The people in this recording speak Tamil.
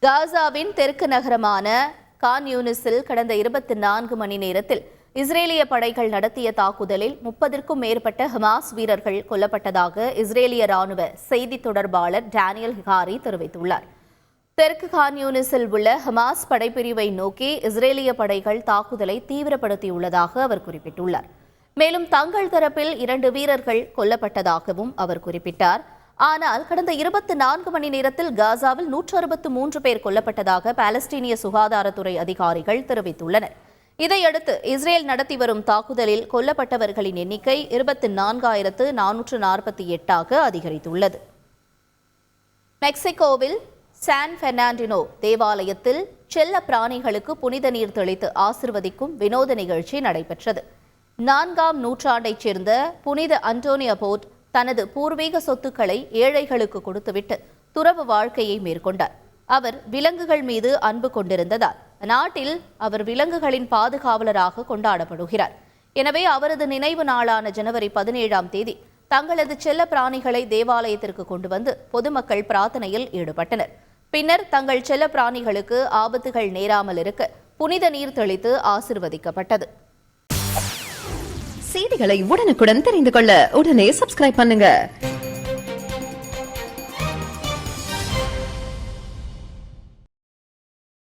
காசாவின் தெற்கு நகரமான கான் யூனிஸில் கடந்த 24 மணி நேரத்தில் இஸ்ரேலிய படைகள் நடத்திய தாக்குதலில் 30க்கும் மேற்பட்ட ஹமாஸ் வீரர்கள் கொல்லப்பட்டதாக இஸ்ரேலிய ராணுவ செய்தி தொடர்பாளர் டேனியல் ஹிகாரி தெரிவித்துள்ளார். தெற்கு கான் யூனிஸில் உள்ள ஹமாஸ் படைப்பிரிவை நோக்கி இஸ்ரேலிய படைகள் தாக்குதலை தீவிரப்படுத்தியுள்ளதாக அவர் குறிப்பிட்டுள்ளார். மேலும் தங்கள் தரப்பில் 2 வீரர்கள் கொல்லப்பட்டதாகவும் அவர் குறிப்பிட்டார். ஆனால் கடந்த 24 மணி நேரத்தில் காசாவில் 163 பேர் கொல்லப்பட்டதாக பாலஸ்தீனிய சுகாதாரத்துறை அதிகாரிகள் தெரிவித்துள்ளனர். இதையடுத்து இஸ்ரேல் நடத்தி வரும் தாக்குதலில் கொல்லப்பட்டவர்களின் எண்ணிக்கை 24,448ஆக அதிகரித்துள்ளது. மெக்சிகோவில் சான் பெர்னாண்டினோ தேவாலயத்தில் செல்ல பிராணிகளுக்கு புனித நீர் தெளித்து ஆசிர்வதிக்கும் வினோத நிகழ்ச்சி நடைபெற்றது. 4ஆம் நூற்றாண்டைச் சேர்ந்த புனித அன்டோனியோ போட் தனது பூர்வீக சொத்துக்களை ஏழைகளுக்கு கொடுத்துவிட்டு துறவு வாழ்க்கையை மேற்கொண்டார். அவர் விலங்குகள் மீது அன்பு கொண்டிருந்ததால் நாட்டில் அவர் விலங்குகளின் பாதுகாவலராக கொண்டாடப்படுகிறார். எனவே அவரது நினைவு நாளான ஜனவரி 17ஆம் தேதி தங்களது செல்ல பிராணிகளை தேவாலயத்திற்கு கொண்டு வந்து பொதுமக்கள் பிரார்த்தனையில் ஈடுபட்டனர். பின்னர் தங்கள் செல்ல பிராணிகளுக்கு ஆபத்துகள் நேராமல் இருக்க புனித நீர் தெளித்து ஆசிர்வதிக்கப்பட்டது. செய்திகளை உடனுக்குடன் தெரிந்து கொள்ள உடனே சப்ஸ்கிரைப் பண்ணுங்க.